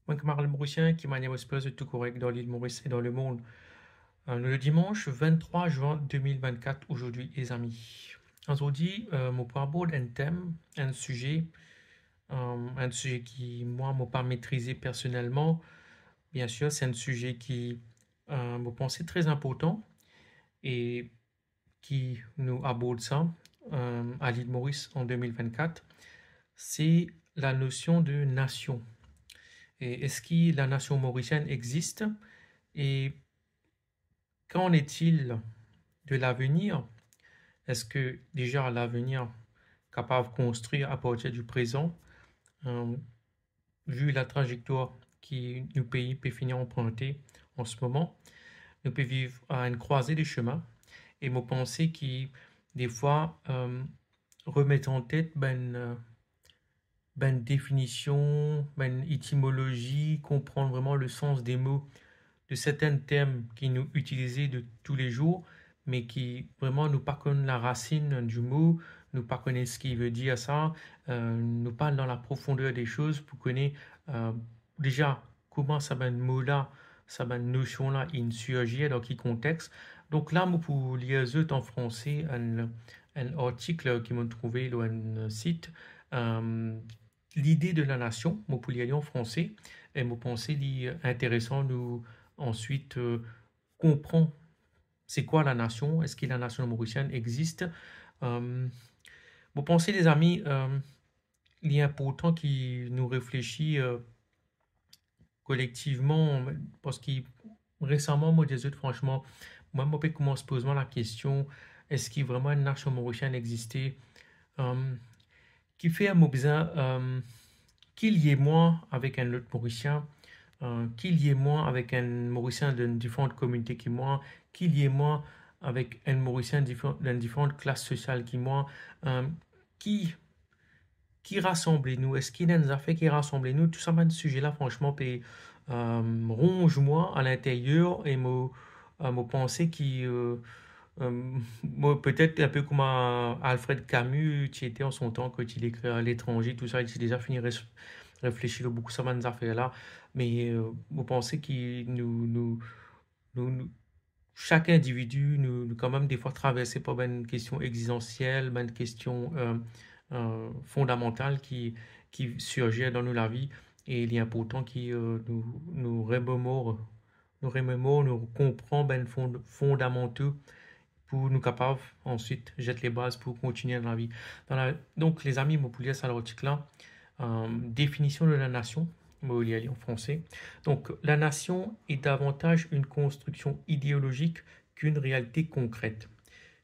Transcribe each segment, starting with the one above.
Moi, camarade mauricien qui manière espèce de tout correct dans l'île Maurice et dans le monde. Le dimanche 23 juin 2024, aujourd'hui, les amis. Aujourd'hui, mon pour aborder un thème, un sujet qui, moi, m'a pas maîtrisé personnellement. Bien sûr, c'est un sujet qui, me pensait très important et qui nous aborde ça à l'île Maurice en 2024. C'est la notion de nation. Et est-ce que la nation mauricienne existe? Et qu'en est-il de l'avenir? Est-ce que déjà l'avenir capable de construire à partir du présent, euh, vu la trajectoire qui nous pays peut finir emprunter en ce moment, nous peut vivre à une croisée des chemins et me penser qui des fois remettent en tête ben définition, ben étymologie, comprendre vraiment le sens des mots de certains thèmes qui nous utilisés de tous les jours, mais qui vraiment nous pas connaissent la racine du mot, nous pas connaissent ce qu'il veut dire ça, nous parlent dans la profondeur des choses pour connaître déjà comment ça ben mot-là, ça ben notion-là, il surgit, dans quel contexte. Donc là, moi, pour lire en français, un article qui m'a trouvé sur un site, euh, l'idée de la nation, moi, pour lire en français, et moi, penser intéressant, nous, ensuite, comprend c'est quoi la nation, est-ce que la nation mauricienne existe. Euh, vous pensez, les amis, il est important qu'il nous réfléchit collectivement, parce que récemment, moi, des autres, franchement, moi, je commence à poser la question, est-ce qu'il y a vraiment une nation mauricienne existait, euh, qui fait un mot besoin, qu'il y ait moi avec un autre Mauricien, qu'il y ait moi avec un Mauricien d'une différente communauté que moi, qu'il y ait moi avec un Mauricien d'une différente classe sociale que moi, euh, qui, qui rassemble-nous, est-ce qu'il y a des affaires qui rassemblent nous, tout ça, ce sujet-là, franchement, peut, ronge-moi à l'intérieur et me penser qui, moi, peut-être un peu comme Alfred Camus, qui était en son temps, quand il écrit à l'étranger, tout ça, il s'est déjà fini réfléchir beaucoup sur ces affaires-là. Mais vous pensez que chaque individu, nous quand même des fois traversé par une question existentielle, une question fondamentale qui surgit dans nous la vie. Et il est important que nous comprend ben fondamentaux pour nous capables ensuite jeter les bases pour continuer dans la vie. Donc les amis, vous pouvez ça l'article là. Définition de la nation, vous y aller en français. Donc la nation est davantage une construction idéologique qu'une réalité concrète,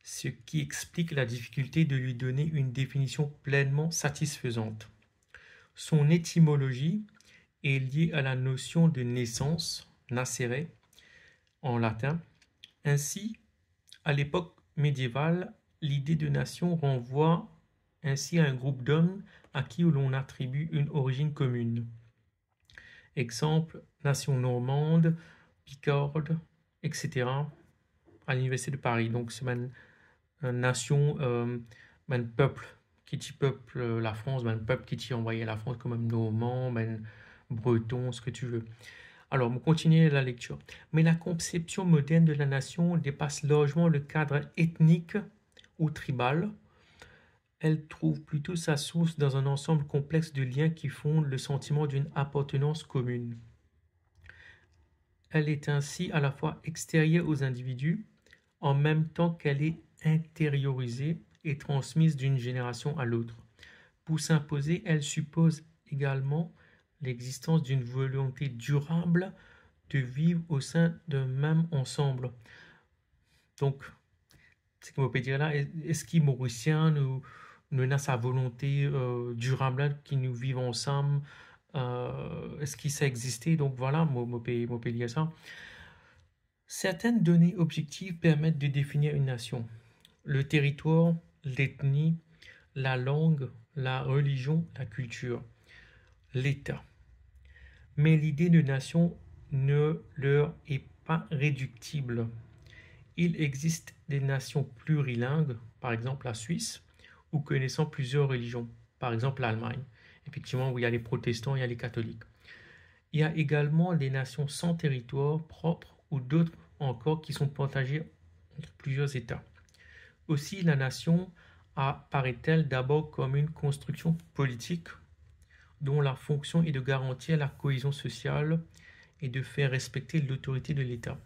ce qui explique la difficulté de lui donner une définition pleinement satisfaisante. Son étymologie est liée à la notion de naissance, nascere en latin. Ainsi, à l'époque médiévale, l'idée de nation renvoie ainsi à un groupe d'hommes à qui l'on attribue une origine commune. Exemple, nation normande, picarde, etc. à l'Université de Paris. Donc c'est une nation, un peuple qui dit peuple la France, un peuple qui dit envoyé la France comme un normand, un breton, ce que tu veux. Alors, on continue la lecture. Mais la conception moderne de la nation dépasse largement le cadre ethnique ou tribal. Elle trouve plutôt sa source dans un ensemble complexe de liens qui fondent le sentiment d'une appartenance commune. Elle est ainsi à la fois extérieure aux individus, en même temps qu'elle est intériorisée et transmise d'une génération à l'autre. Pour s'imposer, elle suppose également l'existence d'une volonté durable de vivre au sein d'un même ensemble. Donc, ce qu'on peut dire là, est-ce qu'il est mauricien, nous a sa volonté durable qui nous vivons ensemble, est-ce qu'il ça existé? Donc voilà, moi peux dire ça. Certaines données objectives permettent de définir une nation. Le territoire, l'ethnie, la langue, la religion, la culture, l'État. Mais l'idée de nation ne leur est pas réductible. Il existe des nations plurilingues, par exemple la Suisse, ou connaissant plusieurs religions, par exemple l'Allemagne, effectivement où il y a les protestants et il y a les catholiques. Il y a également les nations sans territoire propre ou d'autres encore qui sont partagées entre plusieurs États. Aussi, la nation apparaît-elle d'abord comme une construction politique dont la fonction est de garantir la cohésion sociale et de faire respecter l'autorité de l'État.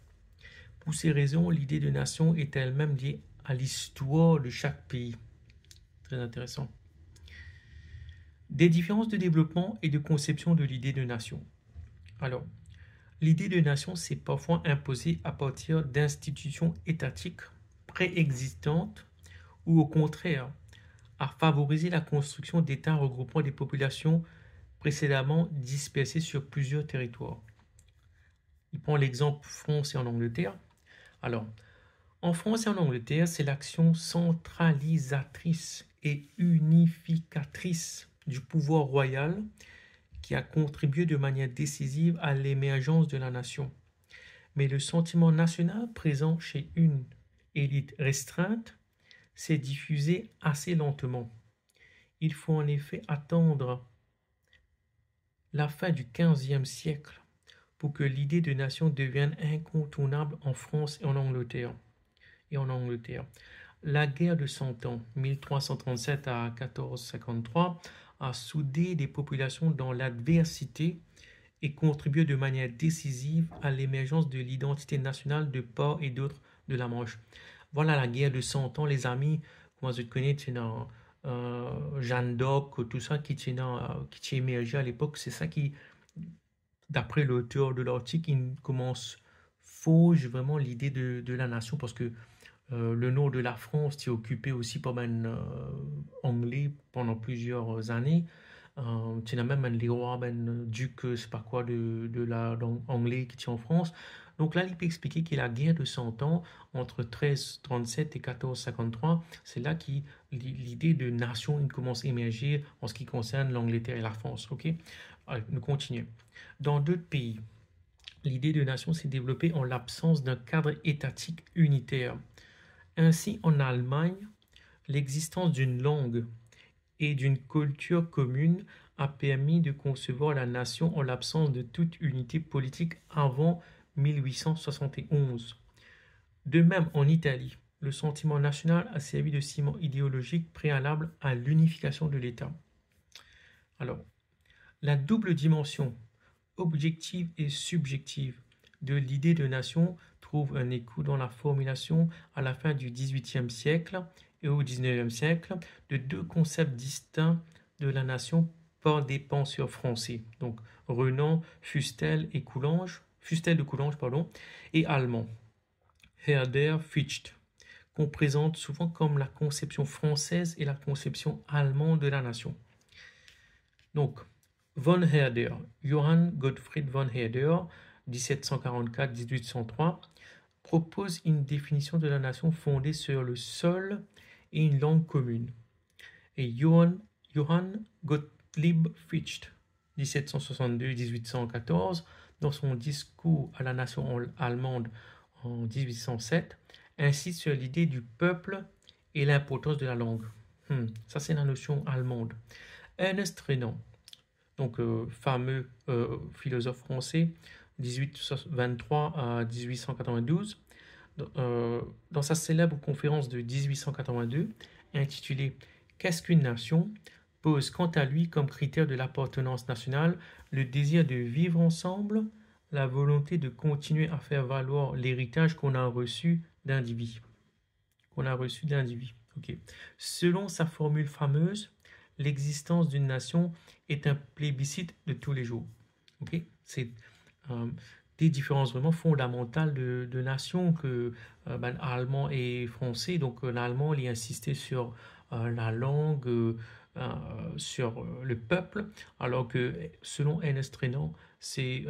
Pour ces raisons, l'idée de nation est elle-même liée à l'histoire de chaque pays. Très intéressant. Des différences de développement et de conception de l'idée de nation. Alors, l'idée de nation s'est parfois imposée à partir d'institutions étatiques préexistantes ou au contraire à favoriser la construction d'États regroupant des populations précédemment dispersées sur plusieurs territoires. Il prend l'exemple France et en Angleterre. Alors, en France et en Angleterre, c'est l'action centralisatrice et unificatrice du pouvoir royal qui a contribué de manière décisive à l'émergence de la nation. Mais le sentiment national présent chez une élite restreinte s'est diffusé assez lentement. Il faut en effet attendre la fin du XVe siècle pour que l'idée de nation devienne incontournable en France et en Angleterre. La guerre de Cent Ans, 1337 à 1453, a soudé des populations dans l'adversité et contribué de manière décisive à l'émergence de l'identité nationale de part et d'autre de la Manche. Voilà la guerre de Cent Ans, les amis. Moi, je connais Jeanne d'Arc, tout ça qui émergé à l'époque. C'est ça qui, d'après l'auteur de l'article, il commence fauche vraiment l'idée de la nation parce que le nord de la France est occupé aussi par un anglais pendant plusieurs années. Tu as même les rois, duc, c'est pas quoi, de la langue anglais qui est en France. Donc là, il peut expliquer qu'il y a la guerre de 100 ans entre 1337 et 1453. C'est là que l'idée de nation il commence à émerger en ce qui concerne l'Angleterre et la France. Ok, allez, nous continuons. Dans d'autres pays, l'idée de nation s'est développée en l'absence d'un cadre étatique unitaire. Ainsi, en Allemagne, l'existence d'une langue et d'une culture commune a permis de concevoir la nation en l'absence de toute unité politique avant 1871. De même, en Italie, le sentiment national a servi de ciment idéologique préalable à l'unification de l'État. Alors, la double dimension objective et subjective de l'idée de nation trouve un écho dans la formulation à la fin du XVIIIe siècle et au XIXe siècle de deux concepts distincts de la nation par des penseurs français, donc Renan, Fustel de Coulanges, et allemand, Herder, Fichte, qu'on présente souvent comme la conception française et la conception allemande de la nation. Donc, von Herder, Johann Gottfried von Herder, 1744-1803, propose une définition de la nation fondée sur le sol et une langue commune. Et Johann Gottlieb Fichte, 1762-1814, dans son discours à la nation allemande en 1807, insiste sur l'idée du peuple et l'importance de la langue. Ça, c'est la notion allemande. Ernest Renan, donc fameux philosophe français, 1823 à 1892, dans sa célèbre conférence de 1882, intitulée « Qu'est-ce qu'une nation ?», pose quant à lui comme critère de l'appartenance nationale le désir de vivre ensemble, la volonté de continuer à faire valoir l'héritage qu'on a reçu d'individus. Okay. Selon sa formule fameuse, l'existence d'une nation est un plébiscite de tous les jours. Okay. C'est des différences vraiment fondamentales de nations que allemand et français. Donc l'allemand, il a insisté sur la langue, sur le peuple, alors que selon Ernest Renan, c'est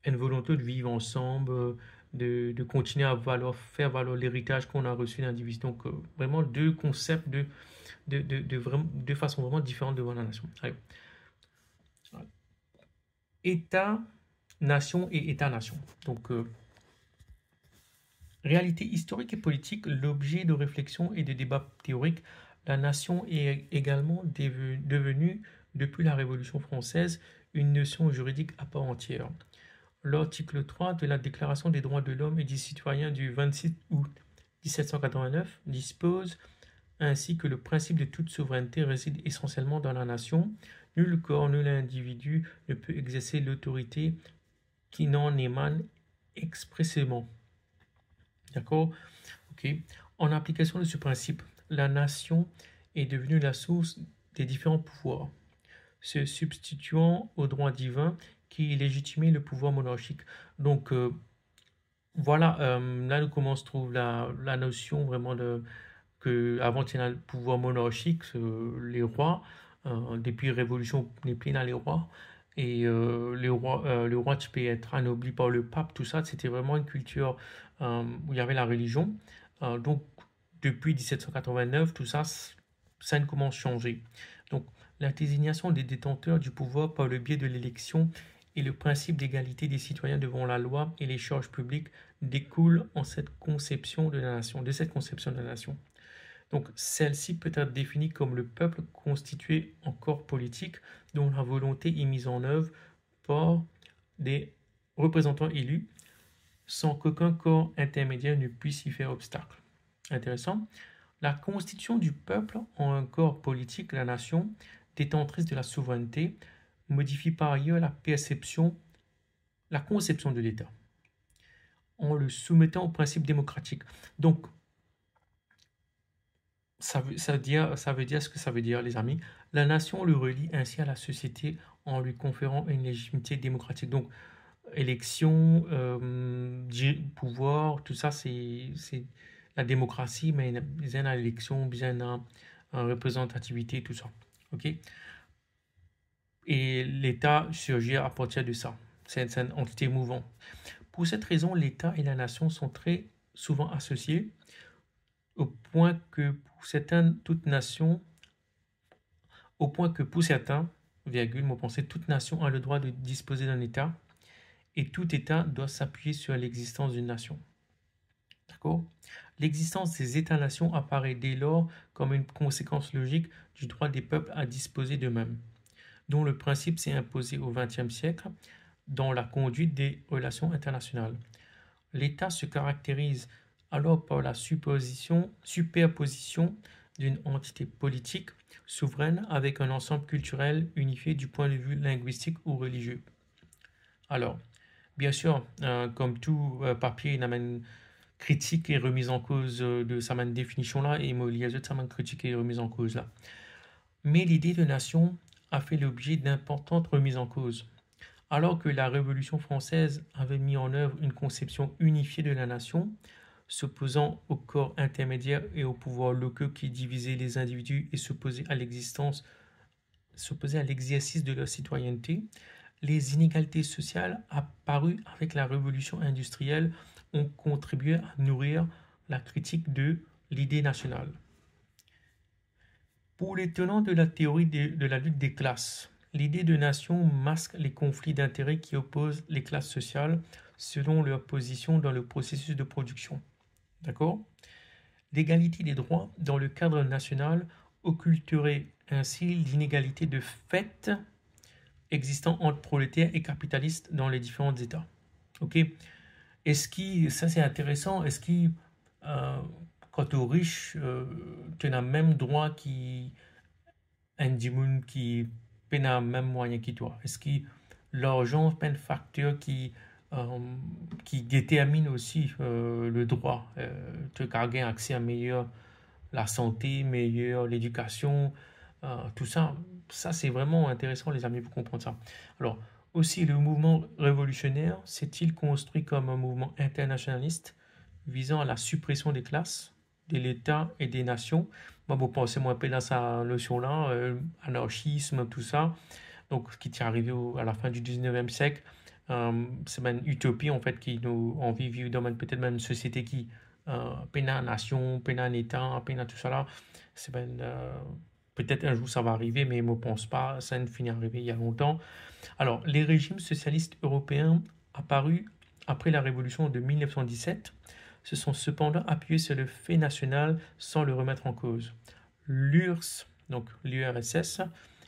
une volonté de vivre ensemble, de continuer à faire valoir l'héritage qu'on a reçu d'individus. Donc vraiment deux concepts de façon vraiment différente de voir la nation. Allez. État-nation et État-nation. Donc, réalité historique et politique, l'objet de réflexion et de débat théorique, la nation est également devenue, depuis la Révolution française, une notion juridique à part entière. L'article 3 de la Déclaration des droits de l'homme et du citoyen du 26 août 1789 dispose ainsi que le principe de toute souveraineté réside essentiellement dans la nation. Nul corps, nul individu ne peut exercer l'autorité qui n'en émane expressément. D'accord? Ok. En application de ce principe, la nation est devenue la source des différents pouvoirs, se substituant au droit divin qui légitimait le pouvoir monarchique. Donc, voilà, là nous commence trouve la notion vraiment de que avant il y a le pouvoir monarchique, les rois, depuis Révolution, les plein les rois, et le roi tu peux être anobli par le pape, tout ça, c'était vraiment une culture où il y avait la religion. Donc depuis 1789, tout ça, ça ne commence à changer. Donc la désignation des détenteurs du pouvoir par le biais de l'élection et le principe d'égalité des citoyens devant la loi et les charges publiques découle en cette conception de la nation, de cette conception de la nation. Donc celle-ci peut être définie comme le peuple constitué en corps politique dont la volonté est mise en œuvre par des représentants élus sans qu'aucun corps intermédiaire ne puisse y faire obstacle. Intéressant. La constitution du peuple en un corps politique, la nation, détentrice de la souveraineté, modifie par ailleurs la conception de l'État en le soumettant au principe démocratique. Donc, ça veut dire ce que ça veut dire, les amis. La nation le relie ainsi à la société en lui conférant une légitimité démocratique. Donc, élection, pouvoir, tout ça, c'est la démocratie, mais bien à l'élection, bien à représentativité, tout ça. OK? Et l'État surgit à partir de ça. C'est une entité mouvante. Pour cette raison, l'État et la nation sont très souvent associés, au point que pour certains, toute nation, toute nation a le droit de disposer d'un État, et tout État doit s'appuyer sur l'existence d'une nation. D'accord? L'existence des États-nations apparaît dès lors comme une conséquence logique du droit des peuples à disposer d'eux-mêmes, dont le principe s'est imposé au XXe siècle dans la conduite des relations internationales. L'État se caractérise alors par la superposition d'une entité politique souveraine avec un ensemble culturel unifié du point de vue linguistique ou religieux. Alors, bien sûr, comme tout papier, il amène critique et remise en cause de sa définition là, et Molière de sa critique et remise en cause là. Mais l'idée de nation a fait l'objet d'importantes remises en cause. Alors que la Révolution française avait mis en œuvre une conception unifiée de la nation, s'opposant aux corps intermédiaires et aux pouvoirs locaux qui divisaient les individus et s'opposaient à l'exercice de leur citoyenneté, les inégalités sociales apparues avec la révolution industrielle ont contribué à nourrir la critique de l'idée nationale. Pour les tenants de la théorie de la lutte des classes, l'idée de nation masque les conflits d'intérêts qui opposent les classes sociales selon leur position dans le processus de production. D'accord? L'égalité des droits dans le cadre national occulterait ainsi l'inégalité de fait existant entre prolétaires et capitalistes dans les différents États. Ok? Ça c'est intéressant, quant aux riches, tu as le même droit qui un qui peine à même moyen que toi? Est-ce que l'argent est un facteur qui détermine aussi le droit? Tu as gagné accès à la santé, meilleure l'éducation, tout ça. Ça, c'est vraiment intéressant, les amis, pour comprendre ça. Alors, aussi, le mouvement révolutionnaire s'est-il construit comme un mouvement internationaliste visant à la suppression des classes, de l'État et des nations? Moi, vous pensez un peu dans sa notion-là, anarchisme, tout ça. Donc, ce qui est arrivé à la fin du 19e siècle, c'est une utopie, en fait, qui nous envie de vivre dans peut-être même une société qui peine à nation, peine à un État, peine à tout ça là. C'est peut-être un jour ça va arriver, mais je ne pense pas, ça ne finit arriver il y a longtemps. Alors, les régimes socialistes européens apparus après la révolution de 1917 se sont cependant appuyés sur le fait national sans le remettre en cause. L'URSS, donc l'URSS,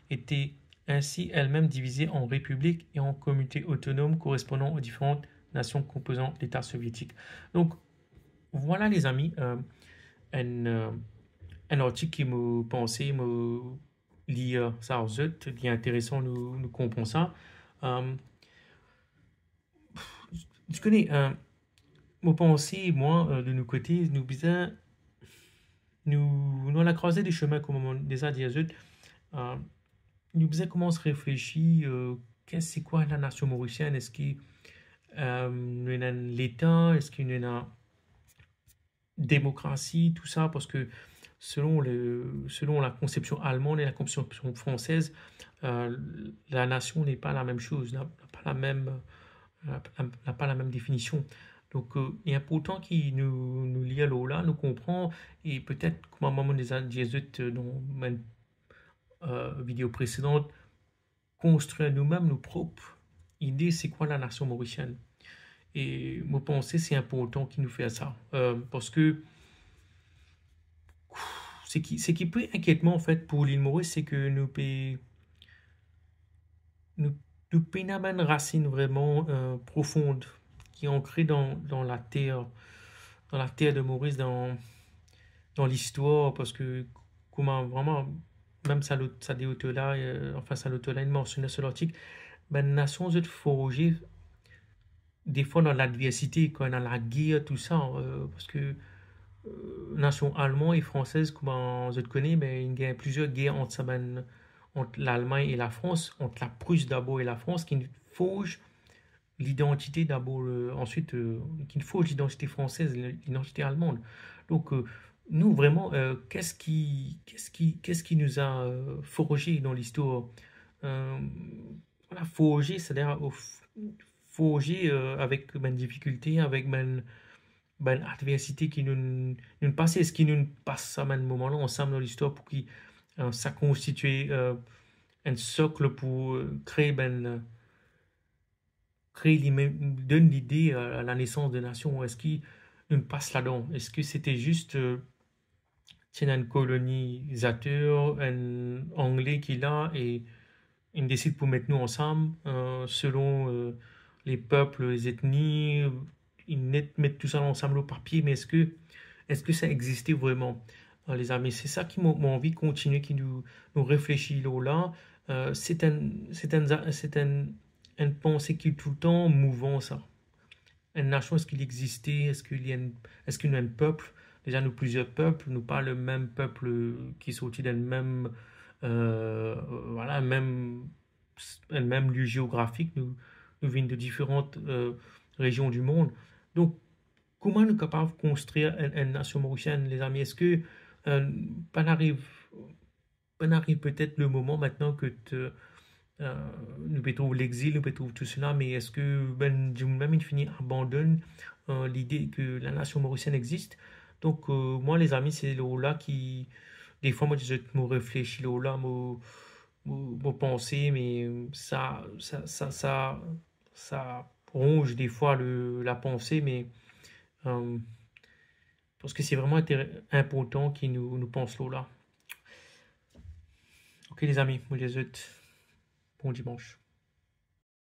était ainsi elle-même divisée en républiques et en communautés autonomes correspondant aux différentes nations composant l'État soviétique. Donc, voilà les amis, un, euh, un article qui me pensait me lire ça aux autres, qui est intéressant, nous comprenons ça. Euh, tu connais, me penser, moi, de nos côtés, nous besoin, nous, dans la croisée des chemins, comme on les a dit aux autres, euh, nous besoin comment se réfléchir, qu'est-ce c'est quoi la nation mauricienne, est-ce qu'il y a l'État, est-ce qu'il y a une démocratie, tout ça, parce que selon la conception allemande et la conception française, euh, la nation n'est pas la même chose, n'a pas la même définition. Donc, il est important qu'il nous lie à l'eau-là, nous comprend, et peut-être, comme à un moment des Jésuites dans une vidéo précédente, construire nous-mêmes nos propres idées, c'est quoi la nation mauricienne. Et moi, penser, c'est important qu'il nous fasse ça. Parce que ce qui peut inquiétement, en fait, pour l'île Maurice, c'est que nous, nous payons une racine vraiment profonde qui est ancrée dans la terre de Maurice, dans l'histoire, parce que comment vraiment, même ça dit au-delà, enfin ça l'au-delà, il mentionnait sur l'article, ben, nation de forger des fois dans l'adversité, quand dans la guerre, tout ça, parce que nation allemande et française, comment je te connais, mais il y a plusieurs guerres entre, entre l'Allemagne et la France, entre la Prusse d'abord et la France, qui forge l'identité d'abord, ensuite, qui forge l'identité française, l'identité allemande. Donc, nous, vraiment, qu'est-ce qui nous a forgé dans l'histoire? Euh, voilà, forgé, c'est-à-dire forgé avec une difficulté, avec une adversité qui nous passe, ce qui nous passe à un moment-là ensemble dans l'histoire pour que ça constitue un socle pour donne l'idée à la naissance de nation. Est-ce qu'il nous passe là-dedans? Est-ce que c'était juste tiens, un colonisateur, un anglais qui est là et il décide pour mettre nous ensemble selon les peuples, les ethnies, ils mettent tout ça ensemble au papier, mais est-ce que ça existait vraiment, les amis? C'est ça qui m'a envie de continuer, qui nous réfléchit là. C'est une pensée qui est tout le temps mouvant, ça. Une nation, est-ce qu'il existait? Est-ce qu'il y a un peuple? Déjà, nous, plusieurs peuples, nous pas le même peuple qui est sorti d'un même, voilà, un même lieu géographique. Nous venons de différentes régions du monde. Donc, comment nous sommes capables de construire une nation mauricienne, les amis? Est-ce que euh, pas n'arrive, pas n'arrive peut-être le moment maintenant que euh, nous peut l'exil, nous peut tout cela, mais est-ce que ben, du même infini abandonne l'idée que la nation mauricienne existe? Donc, moi, les amis, c'est là qui, des fois, moi, je me réfléchis là, me penser, mais ça ronge des fois la pensée, mais euh, parce que c'est vraiment important qu'ils nous pense là. Ok, les amis, moi, les autres, bon dimanche.